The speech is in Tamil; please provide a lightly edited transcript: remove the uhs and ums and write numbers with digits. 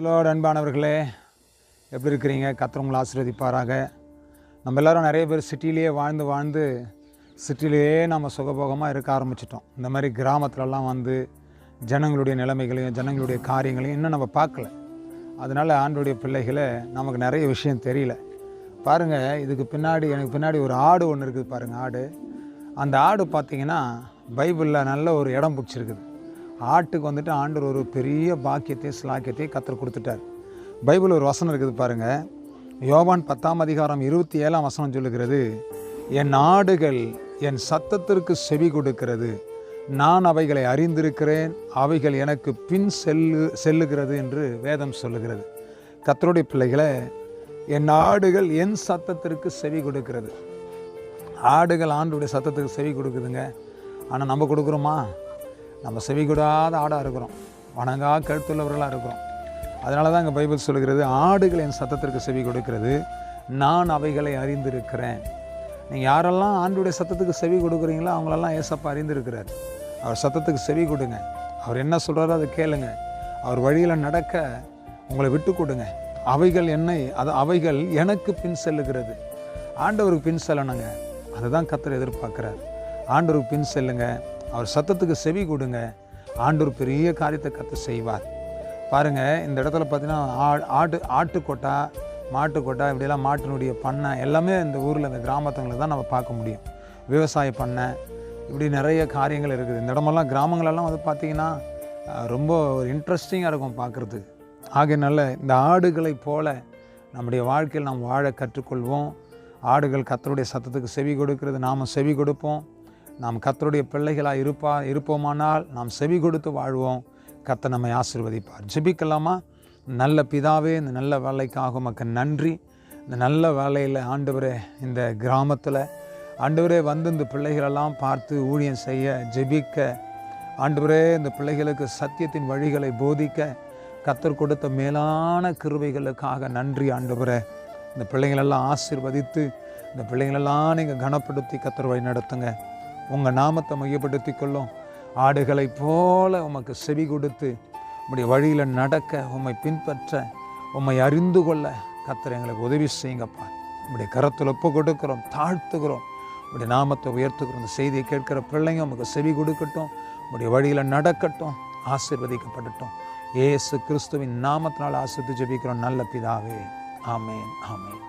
பிரைஸ்லோடு அன்பானவர்களே, எப்படி இருக்கிறீங்க? கர்த்தர் உங்களை ஆசீர்வதிப்பாராக. நம்ம எல்லோரும் நிறைய பேர் சிட்டிலேயே வாழ்ந்து சிட்டிலேயே நம்ம சுகபோகமாக இருக்க ஆரம்பிச்சிட்டோம். இந்த மாதிரி கிராமத்துலலாம் ஜனங்களுடைய நிலைமைகளையும் ஜனங்களுடைய காரியங்களையும் இன்னும் நம்ம பார்க்கல. அதனால் ஆண்டவருடைய பிள்ளைகளை நமக்கு நிறைய விஷயம் தெரியல. பாருங்கள், எனக்கு பின்னாடி ஒரு ஆடு ஒன்று இருக்குது பாருங்கள். அந்த ஆடு பார்த்திங்கன்னா பைபிளில் நல்ல ஒரு இடம் பிடிச்சிருக்குது. ஆட்டுக்கு ஆண்டவர் ஒரு பெரிய பாக்கியத்தையும் ஸ்லாக்கியத்தையும் கர்த்தர் கொடுத்துட்டார். பைபிள் ஒரு வசனம் இருக்குது பாருங்கள். யோவான் 10:27 சொல்லுகிறது, என் ஆடுகள் என் சத்தத்திற்கு செவி கொடுக்கிறது, நான் அவைகளை அறிந்திருக்கிறேன், அவைகள் எனக்கு பின் செல்லுகிறது என்று வேதம் சொல்லுகிறது. கர்த்தருடைய பிள்ளைகளை, என் ஆடுகள் என் சத்தத்திற்கு செவி கொடுக்கிறது. ஆடுகள் ஆண்டுடைய சத்தத்துக்கு செவி கொடுக்குதுங்க. ஆனால் நம்ம கொடுக்குறோமா? நம்ம செவி கொடாத ஆடாக இருக்கிறோம், வணங்கா கழுத்துள்ளவர்களாக இருக்கிறோம். அதனால தான் இங்கே பைபிள் சொல்லுகிறது, ஆடுகள் என் சத்தத்திற்கு செவி கொடுக்கிறது, நான் அவைகளை அறிந்திருக்கிறேன். நீங்கள் யாரெல்லாம் ஆண்டுடைய சத்தத்துக்கு செவி கொடுக்குறீங்களோ அவங்களெல்லாம் ஏசப்பா அறிந்திருக்கிறார். அவர் சத்தத்துக்கு செவி கொடுங்க. அவர் என்ன சொல்கிறாரோ அதை கேளுங்க. அவர் வழியில் நடக்க உங்களை விட்டு கொடுங்க. அவைகள் எனக்கு பின் செல்லுகிறது. ஆண்டவருக்கு பின் செல்லணுங்க. அதுதான் கர்த்தர் எதிர்பார்க்குறார். ஆண்டவருக்கு பின் செல்லுங்க, அவர் சத்தத்துக்கு செவி கொடுங்க. ஆண்டவர் பெரிய காரியத்தை கர்த்தர் செய்வார். பாருங்கள், இந்த இடத்துல பார்த்தீங்கன்னா ஆட்டுக்கொட்டா, மாட்டுக்கொட்டா, இப்படியெல்லாம் மாட்டினுடைய பண்ணை எல்லாமே இந்த ஊரில், இந்த கிராமத்துங்களில் தான் நம்ம பார்க்க முடியும். விவசாய பண்ணை, இப்படி நிறைய காரியங்கள் இருக்குது. இந்த இடமெல்லாம் கிராமங்களெல்லாம் பார்த்திங்கன்னா ரொம்ப ஒரு இன்ட்ரெஸ்டிங்காக இருக்கும் பார்க்குறதுக்கு. ஆகையினால இந்த ஆடுகளைப் போல நம்முடைய வாழ்க்கையில் நாம் வாழ கற்றுக்கொள்வோம். ஆடுகள் கர்த்தருடைய சத்தத்துக்கு செவி கொடுக்கிறது, நாம் செவி கொடுப்போம். நாம் கர்த்தருடைய பிள்ளைகளாக இருப்போமானால் நாம் செவி கொடுத்து வாழ்வோம். கர்த்தர் நம்மை ஆசீர்வதிப்பார். ஜெபிக்கலாமா? நல்ல பிதாவே, இந்த நல்ல வேலைக்காக உமக்கு நன்றி. இந்த நல்ல வேலையில் ஆண்டவரே, இந்த கிராமத்தில் ஆண்டவரே இந்த பிள்ளைகளெல்லாம் பார்த்து ஊழியம் செய்ய, ஜெபிக்க, ஆண்டவரே இந்த பிள்ளைகளுக்கு சத்தியத்தின் வழிகளை போதிக்க கர்த்தர் கொடுத்த மேலான கிருபைகளுக்காக நன்றி ஆண்டவரே. இந்த பிள்ளைங்களெல்லாம் ஆசீர்வதித்து, இந்த பிள்ளைங்களெல்லாம் நீங்கள் கனப்படுத்தி கர்த்தர் வழி நடத்துங்க. உங்கள் நாமத்தை மையப்படுத்தி கொள்ளும். ஆடுகளைப் போல உமக்கு செவி கொடுத்து உம்முடைய வழியில் நடக்க, உம்மை பின்பற்ற, உம்மை அறிந்து கொள்ள கர்த்தர் எங்களுக்கு உதவி செய்யுங்கப்பா. உம்முடைய கரத்தில் ஒப்பு கொடுக்கிறோம், தாழ்த்துகிறோம். உம்முடைய நாமத்தை உயர்த்துக்கிறோம். இந்த செய்தியை கேட்கிற பிள்ளைங்க உமக்கு செவி கொடுக்கட்டும், உம்முடைய வழியில் நடக்கட்டும், ஆசீர்வதிக்கப்படட்டும். இயேசு கிறிஸ்துவின் நாமத்தினால் ஆசீர்வதித்து ஜெபிக்கிறோம் நல்ல பிதாவே. ஆமேன், ஆமேன்.